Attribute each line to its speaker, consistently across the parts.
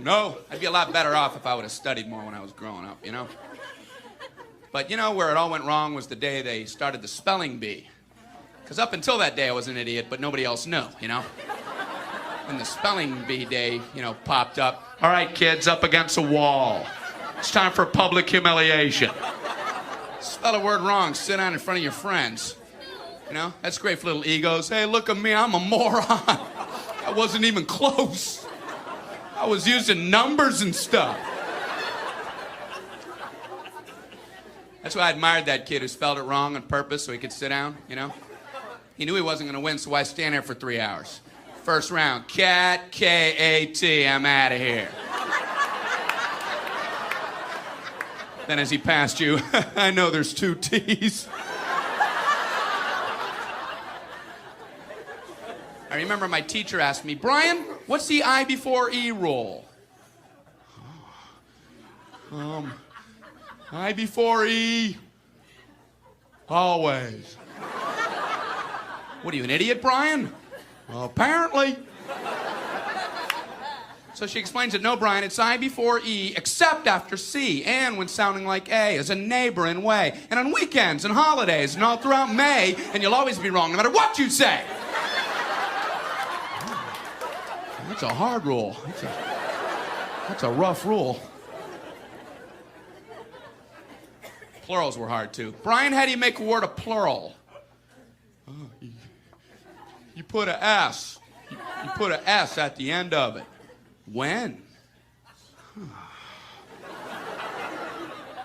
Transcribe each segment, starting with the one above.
Speaker 1: don't know. I'd be a lot better off if I would have studied more when I was growing up, you know? But you know where it all went wrong was the day they started the spelling bee. Because up until that day I was an idiot, but nobody else knew, you know? When the spelling bee day, you know, popped up. All right, kids, up against a wall. It's time for public humiliation. Spell a word wrong, sit down in front of your friends. You know, that's great for little egos. Hey, look at me, I'm a moron. I wasn't even close. I was using numbers and stuff. That's why I admired that kid who spelled it wrong on purpose so he could sit down, you know? He knew he wasn't going to win, so why stand there for 3 hours? First round, cat, K-A-T, I'm out of here. Then as he passed you, I know there's 2 T's. I remember my teacher asked me, Brian, what's the I before E rule? I before E, always. What are you, an idiot, Brian? Well, apparently. So she explains it, no, Brian, it's I before E, except after C, and when sounding like A, as a neighbor in way, and on weekends and holidays, and all throughout May, and you'll always be wrong, no matter what you say. That's a hard rule. That's a rough rule. Plurals were hard, too. Brian, how do you make a word a plural? You put a S. You put a S at the end of it. When?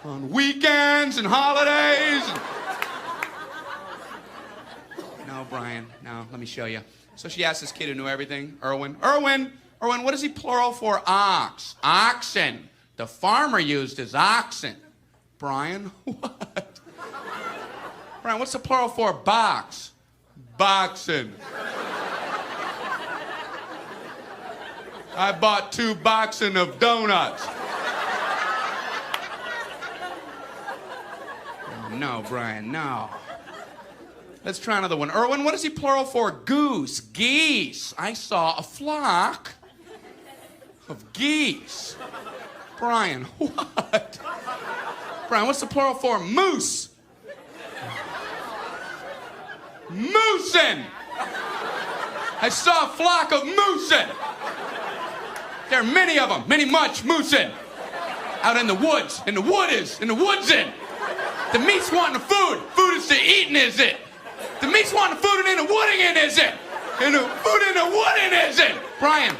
Speaker 1: On weekends and holidays. No, Brian, no, let me show you. So she asked this kid who knew everything, Erwin, what is he plural for ox? Oxen. The farmer used his oxen. Brian, what? Brian, what's the plural for box? Boxen. I bought 2 boxen of donuts. Oh, no, Brian, no. Let's try another one. Erwin, what is he plural for goose? Geese. I saw a flock of geese. Brian, what? Brian, what's the plural for moose? Moosin. I saw a flock of moosin. There are many of them, much moosin. Out in the woods, in the woodsin. The meat's wanting the food. Food is to eating, is it? The meat's wanting the food and in the wooding in, is it? And the food in the wooding, is it? Brian,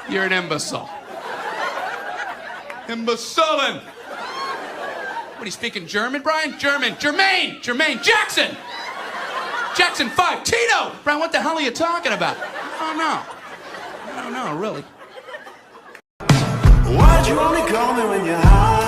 Speaker 1: you're an imbecile. Imbecilin'. What, are you speaking German, Brian? German. Jermaine. Jackson 5. Tito. Brian, what the hell are you talking about? I don't know, really.
Speaker 2: Why'd you only call me when you're high?